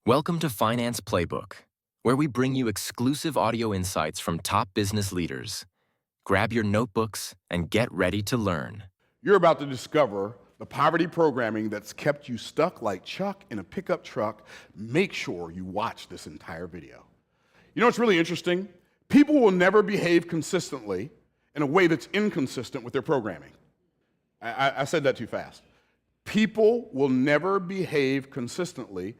Welcome to Finance Playbook, where we bring you exclusive audio insights from top business leaders. Grab your notebooks and get ready to learn. You're about to discover the poverty programming that's kept you stuck like Chuck in a pickup truck. Make sure you watch this entire video. You know what's really interesting? People will never behave consistently in a way that's inconsistent with their programming. I said that too fast. People will never behave consistently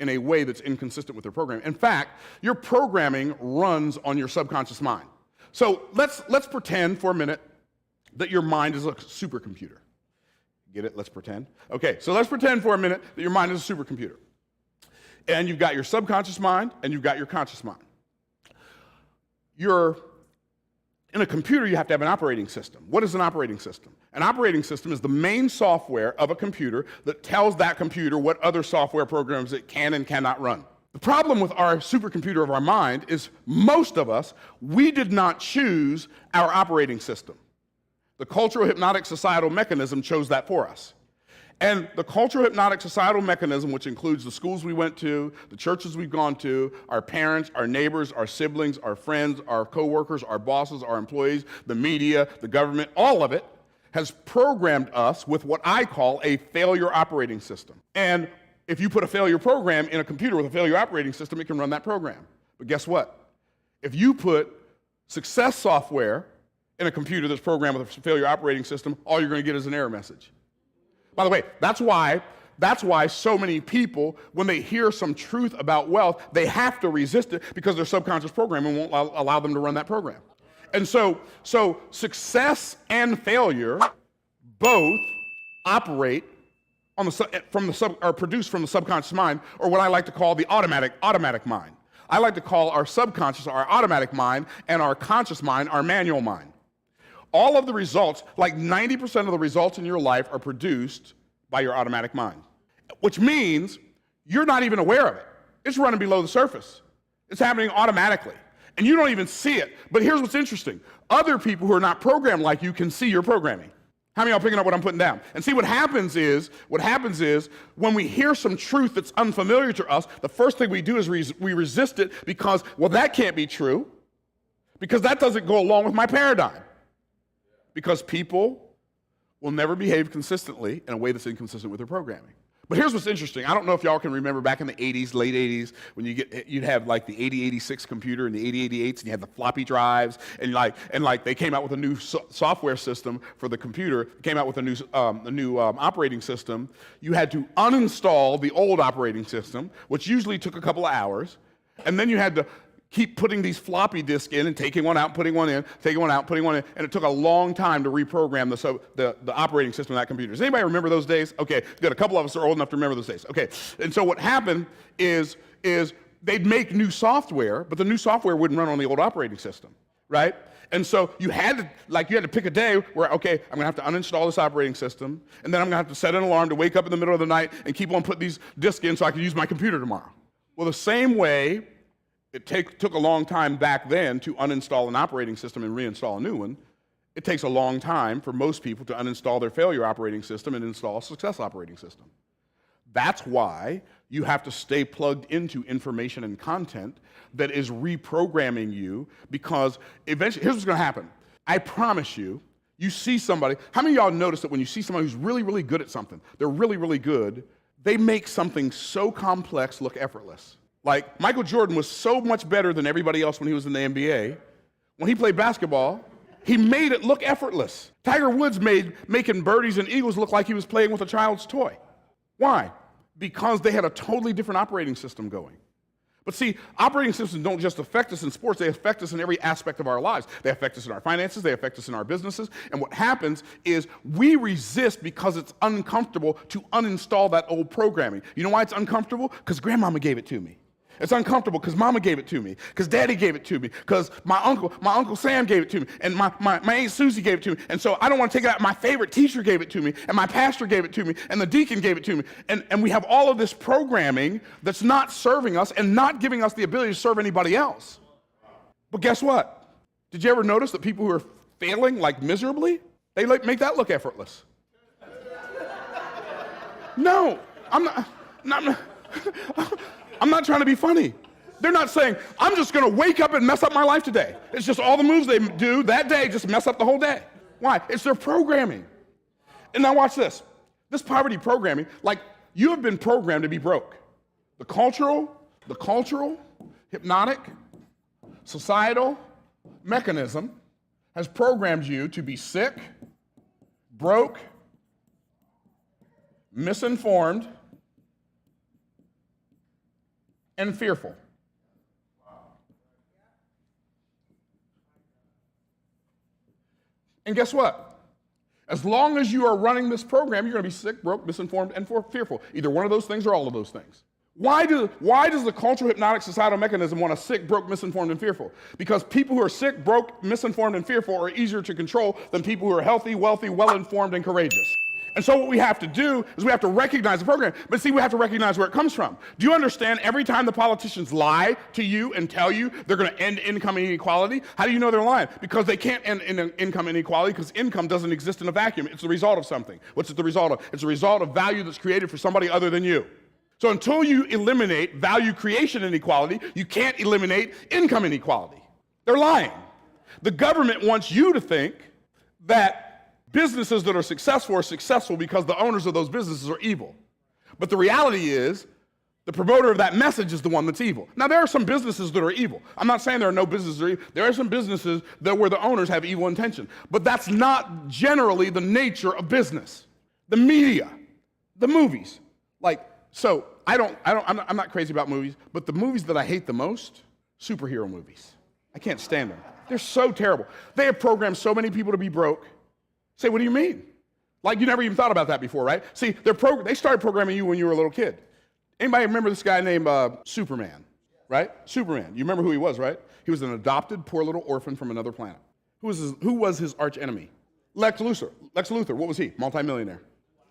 in a way that's inconsistent with their programming. In fact, your programming runs on your subconscious mind. So let's pretend for a minute that your mind is a supercomputer. Get it? Let's pretend. Okay, so let's pretend for a minute that your mind is a supercomputer. And you've got your subconscious mind and you've got your conscious mind. In a computer, you have to have an operating system. What is an operating system? An operating system is the main software of a computer that tells that computer what other software programs it can and cannot run. The problem with our supercomputer of our mind is most of us, we did not choose our operating system. The cultural hypnotic societal mechanism chose that for us. And the cultural hypnotic societal mechanism, which includes the schools we went to, the churches we've gone to, our parents, our neighbors, our siblings, our friends, our coworkers, our bosses, our employees, the media, the government, all of it has programmed us with what I call a failure operating system. And if you put a failure program in a computer with a failure operating system, it can run that program. But guess what? If you put success software in a computer that's programmed with a failure operating system, all you're going to get is an error message. By the way, that's why so many people, when they hear some truth about wealth, they have to resist it because their subconscious programming won't allow them to run that program. And so success and failure both operate on are produced from the subconscious mind, or what I like to call the automatic mind. I like to call our subconscious our automatic mind and our conscious mind our manual mind. All of the results, like 90% of the results in your life, are produced by your automatic mind, which means you're not even aware of it. It's running below the surface. It's happening automatically, and you don't even see it. But here's what's interesting. Other people who are not programmed like you can see your programming. How many of y'all picking up what I'm putting down? And see, what happens is when we hear some truth that's unfamiliar to us, the first thing we do is we resist it because, well, that can't be true, because that doesn't go along with my paradigm. Because people will never behave consistently in a way that's inconsistent with their programming. But here's what's interesting. I don't know if y'all can remember back in the 80s, late 80s, when you'd have like the 8086 computer and the 8088s, and you had the floppy drives, and they came out with a new software system for the computer, came out with a new operating system. You had to uninstall the old operating system, which usually took a couple of hours, and then you had to keep putting these floppy disks in and taking one out, putting one in, taking one out, putting one in, and it took a long time to reprogram the operating system of that computer. Does anybody remember those days? Okay, good. A couple of us are old enough to remember those days. Okay, and so what happened is they'd make new software, but the new software wouldn't run on the old operating system, right? And so you had to pick a day where, okay, I'm gonna have to uninstall this operating system, and then I'm gonna have to set an alarm to wake up in the middle of the night and keep on putting these disks in so I can use my computer tomorrow. Well, the same way it took a long time back then to uninstall an operating system and reinstall a new one, it takes a long time for most people to uninstall their failure operating system and install a success operating system. That's why you have to stay plugged into information and content that is reprogramming you, because eventually, here's what's gonna happen. I promise you, you see somebody, how many of y'all notice that when you see somebody who's really, really good at something, they're really, really good, they make something so complex look effortless? Like, Michael Jordan was so much better than everybody else when he was in the NBA. When he played basketball, he made it look effortless. Tiger Woods made making birdies and eagles look like he was playing with a child's toy. Why? Because they had a totally different operating system going. But see, operating systems don't just affect us in sports, they affect us in every aspect of our lives. They affect us in our finances, they affect us in our businesses, and what happens is we resist because it's uncomfortable to uninstall that old programming. You know why it's uncomfortable? Because grandmama gave it to me. It's uncomfortable because mama gave it to me, because daddy gave it to me, because my uncle Sam gave it to me, and my Aunt Susie gave it to me, and so I don't want to take it out. My favorite teacher gave it to me, and my pastor gave it to me, and the deacon gave it to me, and we have all of this programming that's not serving us and not giving us the ability to serve anybody else. But guess what? Did you ever notice that people who are failing like miserably, they make that look effortless? No, I'm not I'm not trying to be funny. They're not saying, I'm just going to wake up and mess up my life today. It's just all the moves they do that day just mess up the whole day. Why? It's their programming. And now watch this. This poverty programming, like you have been programmed to be broke. The cultural, hypnotic, societal mechanism has programmed you to be sick, broke, misinformed, and fearful. And guess what? As long as you are running this program, you're going to be sick, broke, misinformed, and fearful. Either one of those things or all of those things. Why does the cultural, hypnotic, societal mechanism want us sick, broke, misinformed, and fearful? Because people who are sick, broke, misinformed, and fearful are easier to control than people who are healthy, wealthy, well-informed, and courageous. And so what we have to do is we have to recognize the program, but see, we have to recognize where it comes from. Do you understand every time the politicians lie to you and tell you they're going to end income inequality? How do you know they're lying? Because they can't end income inequality because income doesn't exist in a vacuum. It's the result of something. What's it the result of? It's a result of value that's created for somebody other than you. So until you eliminate value creation inequality, you can't eliminate income inequality. They're lying. The government wants you to think that businesses that are successful because the owners of those businesses are evil. But the reality is, the promoter of that message is the one that's evil. Now, there are some businesses that are evil. I'm not saying there are no businesses that are evil. There are some businesses where the owners have evil intention. But that's not generally the nature of business. The media, the movies. I'm not crazy about movies, but the movies that I hate the most, superhero movies. I can't stand them. They're so terrible. They have programmed so many people to be broke. Say, what do you mean? Like you never even thought about that before, right? See, they started programming you when you were a little kid. Anybody remember this guy named Superman, right? Superman. You remember who he was, right? He was an adopted poor little orphan from another planet. Who was his arch enemy? Lex Luthor. Lex Luthor, what was he? Multimillionaire.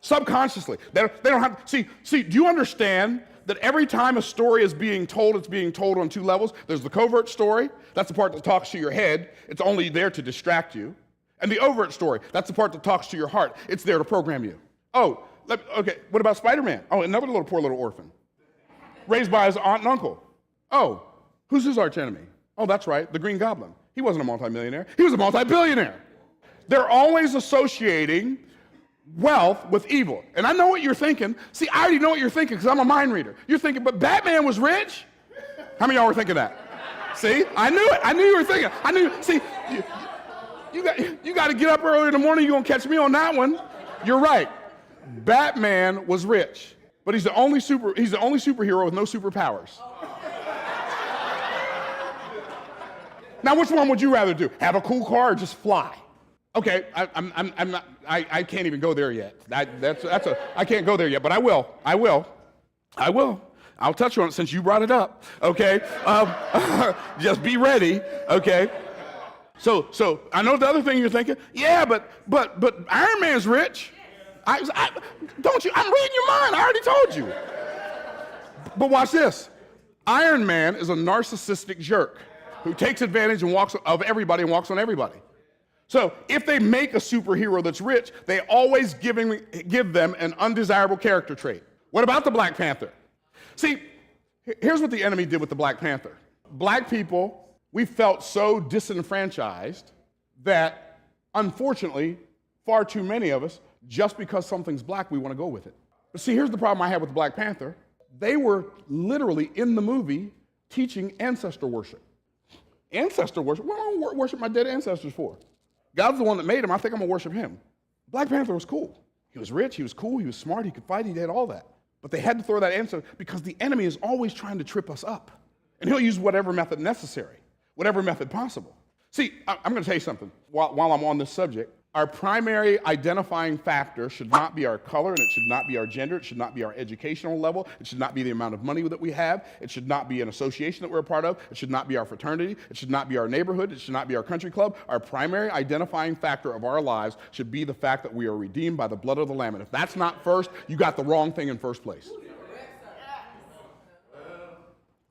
Subconsciously. They don't have, see, do you understand that every time a story is being told, it's being told on two levels? There's the covert story. That's the part that talks to your head. It's only there to distract you. And the overt story, that's the part that talks to your heart. It's there to program you. Okay, what about Spider-Man? Oh, another poor little orphan, raised by his aunt and uncle. Oh, who's his archenemy? Oh, that's right, the Green Goblin. He wasn't a multimillionaire, he was a multi-billionaire. They're always associating wealth with evil. And I know what you're thinking. See, I already know what you're thinking because I'm a mind reader. You're thinking, but Batman was rich? How many of y'all were thinking that? See, I knew it. I knew you were thinking. I knew, see, you got to get up early in the morning. You're going to catch me on that one. You're right. Batman was rich, but he's the only superhero with no superpowers. Now, which one would you rather do? Have a cool car or just fly? Okay, I can't even go there yet. I can't go there yet, but I will. I'll touch on it since you brought it up. Okay, just be ready. Okay. So I know the other thing you're thinking. Yeah, but Iron Man's rich. Don't you? I'm reading your mind. I already told you. But watch this. Iron Man is a narcissistic jerk who takes advantage of everybody and walks on everybody. So if they make a superhero that's rich, they always give them an undesirable character trait. What about the Black Panther? See, here's what the enemy did with the Black Panther. Black people, we felt so disenfranchised that, unfortunately, far too many of us, just because something's black, we want to go with it. But see, here's the problem I had with the Black Panther. They were literally in the movie teaching ancestor worship. Ancestor worship? What am I worship my dead ancestors for? God's the one that made him. I think I'm going to worship him. Black Panther was cool. He was rich, he was cool, he was smart, he could fight, he did all that. But they had to throw that answer because the enemy is always trying to trip us up. And he'll use whatever method necessary, whatever method possible. See, I'm going to tell you something while I'm on this subject. Our primary identifying factor should not be our color, and it should not be our gender, it should not be our educational level, it should not be the amount of money that we have, it should not be an association that we're a part of, it should not be our fraternity, it should not be our neighborhood, it should not be our country club. Our primary identifying factor of our lives should be the fact that we are redeemed by the blood of the Lamb. And if that's not first, you got the wrong thing in first place.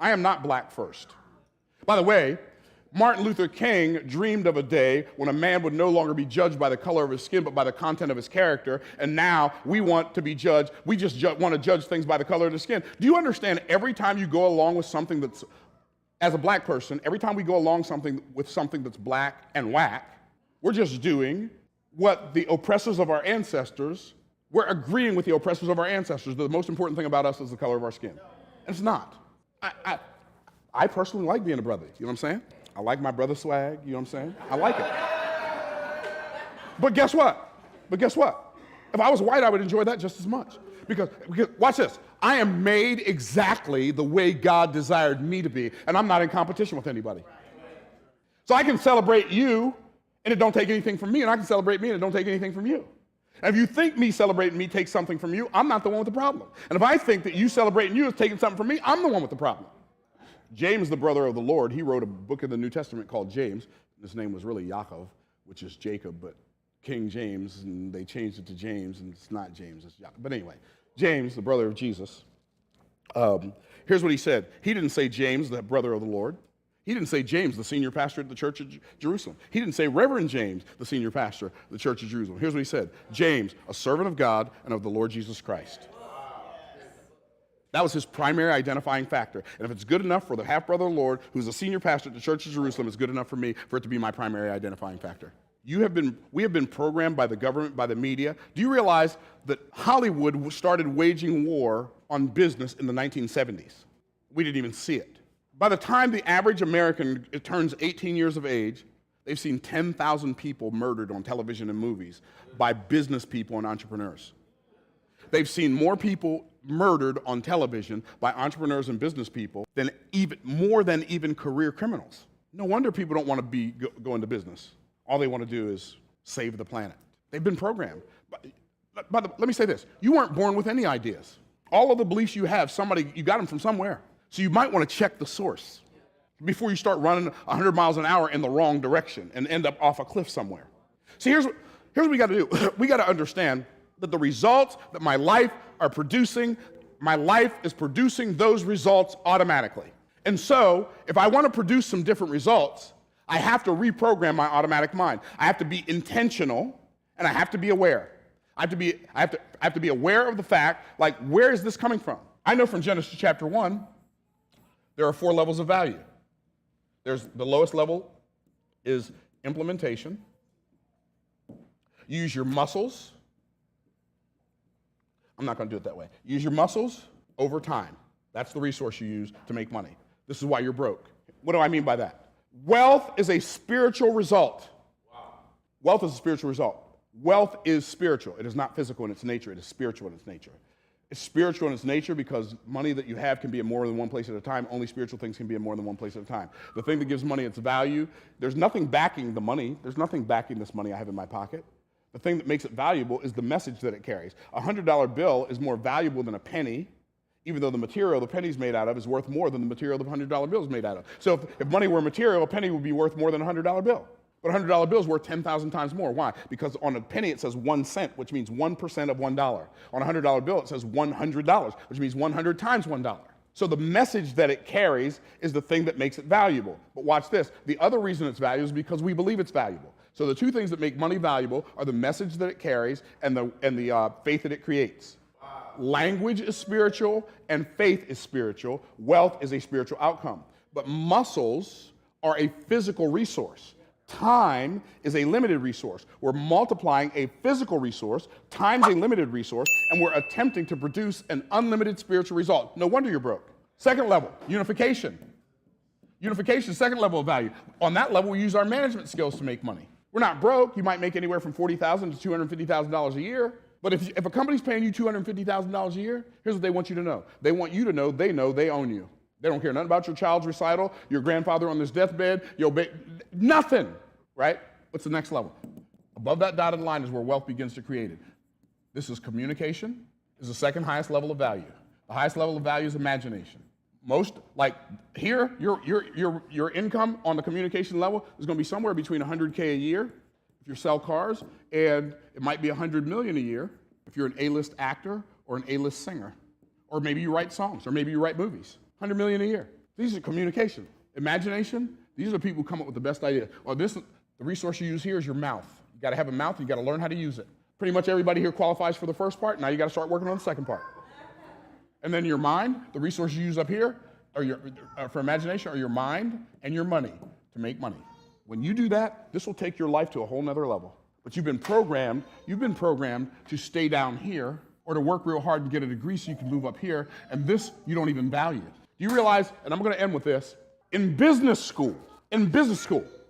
I am not black first. By the way, Martin Luther King dreamed of a day when a man would no longer be judged by the color of his skin, but by the content of his character. And now we want to be judged. We just want to judge things by the color of the skin. Do you understand every time you go along with something that's, as a black person, every time we go along with something that's black and whack, we're just doing what the oppressors of our ancestors, we're agreeing with the oppressors of our ancestors. The most important thing about us is the color of our skin. And it's not. I personally like being a brother. You know what I'm saying? I like my brother swag. You know what I'm saying? I like it. But guess what? If I was white, I would enjoy that just as much. Because watch this. I am made exactly the way God desired me to be, and I'm not in competition with anybody. So I can celebrate you, and it don't take anything from me, and I can celebrate me, and it don't take anything from you. And if you think me celebrating me takes something from you, I'm not the one with the problem. And if I think that you celebrating you is taking something from me, I'm the one with the problem. James, the brother of the Lord, he wrote a book in the New Testament called James. His name was really 𝐿𝐲𝐽, which is Jacob, but King James, and they changed it to James, and it's not James, it's Jacob. But anyway, James, the brother of Jesus, here's what he said. He didn't say James, the brother of the Lord. He didn't say James, the senior pastor at the church of Jerusalem. He didn't say Reverend James, the senior pastor of the church of Jerusalem. Here's what he said. James, a servant of God and of the Lord Jesus Christ. That was his primary identifying factor. And if it's good enough for the half-brother of the Lord, who's a senior pastor at the church of Jerusalem, it's good enough for me for it to be my primary identifying factor. We have been programmed by the government, by the media. Do you realize that Hollywood started waging war on business in the 1970s? We didn't even see it. By the time the average American turns 18 years of age, they've seen 10,000 people murdered on television and movies by business people and entrepreneurs. They've seen more people murdered on television by entrepreneurs and business people than more than even career criminals. No wonder people don't want to go into business. All they want to do is save the planet. They've been programmed. But let me say this. You weren't born with any ideas. All of the beliefs you have, you got them from somewhere. So you might want to check the source before you start running 100 miles an hour in the wrong direction and end up off a cliff somewhere. So here's what we got to do. We got to understand that the results that my life is producing those results automatically. And so if I want to produce some different results, I have to reprogram my automatic mind. I have to be intentional, and I have to be aware. I have to be aware of the fact, like, where is this coming from? I know from Genesis chapter 1, there are 4 levels of value. The lowest level is implementation. Use your muscles. I'm not going to do it that way. Use your muscles over time. That's the resource you use to make money. This is why you're broke. What do I mean by that? Wealth is a spiritual result. Wow. Wealth is a spiritual result. Wealth is spiritual. It is not physical in its nature. It is spiritual in its nature. It's spiritual in its nature because money that you have can be in more than one place at a time. Only spiritual things can be in more than one place at a time. The thing that gives money its value, there's nothing backing the money. There's nothing backing this money I have in my pocket. The thing that makes it valuable is the message that it carries. A $100 bill is more valuable than a penny, even though the material the penny's made out of is worth more than the material the $100 bill is made out of. So if money were material, a penny would be worth more than a $100 bill. But a $100 bill is worth 10,000 times more. Why? Because on a penny it says 1 cent, which means 1% of $1. On a $100 bill it says $100, which means 100 times $1. So the message that it carries is the thing that makes it valuable. But watch this. The other reason it's valuable is because we believe it's valuable. So the 2 things that make money valuable are the message that it carries and the faith that it creates. Wow. Language is spiritual and faith is spiritual. Wealth is a spiritual outcome. But muscles are a physical resource. Time is a limited resource. We're multiplying a physical resource times a limited resource, and we're attempting to produce an unlimited spiritual result. No wonder you're broke. Second level, unification. Unification, second level of value. On that level, we use our management skills to make money. We're not broke. You might make anywhere from $40,000 to $250,000 a year. But if a company's paying you $250,000 a year, here's what they want you to know. They want you to know they own you. They don't care nothing about your child's recital, your grandfather on his deathbed, nothing, right? What's the next level? Above that dotted line is where wealth begins to create it. This is communication. This is the second highest level of value. The highest level of value is imagination. Most, like here, your income on the communication level is going to be somewhere between $100K a year if you sell cars, and it might be $100 million a year if you're an A-list actor or an A-list singer, or maybe you write songs, or maybe you write movies. $100 million a year. These are communication. Imagination, These are the people who come up with the best idea. Or the resource you use here is your mouth. You got to have a mouth, you got to learn how to use it. Pretty much everybody here qualifies for the first part. Now you got to start working on the second part. And then your mind, the resource you use up here, for imagination, are your mind and your money to make money. When you do that, this will take your life to a whole nother level. But you've been programmed to stay down here or to work real hard and get a degree so you can move up here, and this you don't even value. Do you realize, and I'm going to end with this, in business school,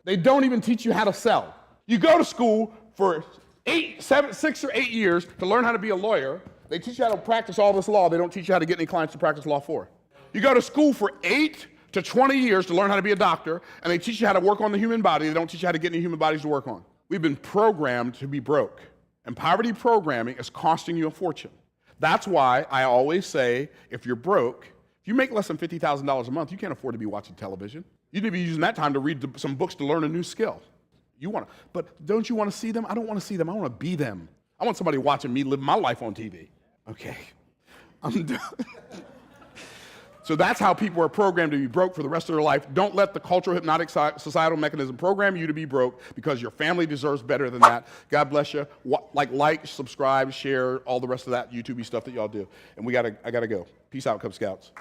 they don't even teach you how to sell. You go to school for 6 or 8 years to learn how to be a lawyer. They teach you how to practice all this law. They don't teach you how to get any clients to practice law for. You go to school for 8 to 20 years to learn how to be a doctor, and they teach you how to work on the human body. They don't teach you how to get any human bodies to work on. We've been programmed to be broke, and poverty programming is costing you a fortune. That's why I always say, if you're broke, if you make less than $50,000 a month, you can't afford to be watching television. You need to be using that time to read some books to learn a new skill. But don't you want to see them? I don't want to see them. I want to be them. I want somebody watching me live my life on TV. Okay, I'm done. So that's how people are programmed to be broke for the rest of their life. Don't let the cultural hypnotic societal mechanism program you to be broke, because your family deserves better than that. God bless you. Like, subscribe, share, all the rest of that YouTube-y stuff that y'all do. And I gotta go. Peace out, Cub Scouts.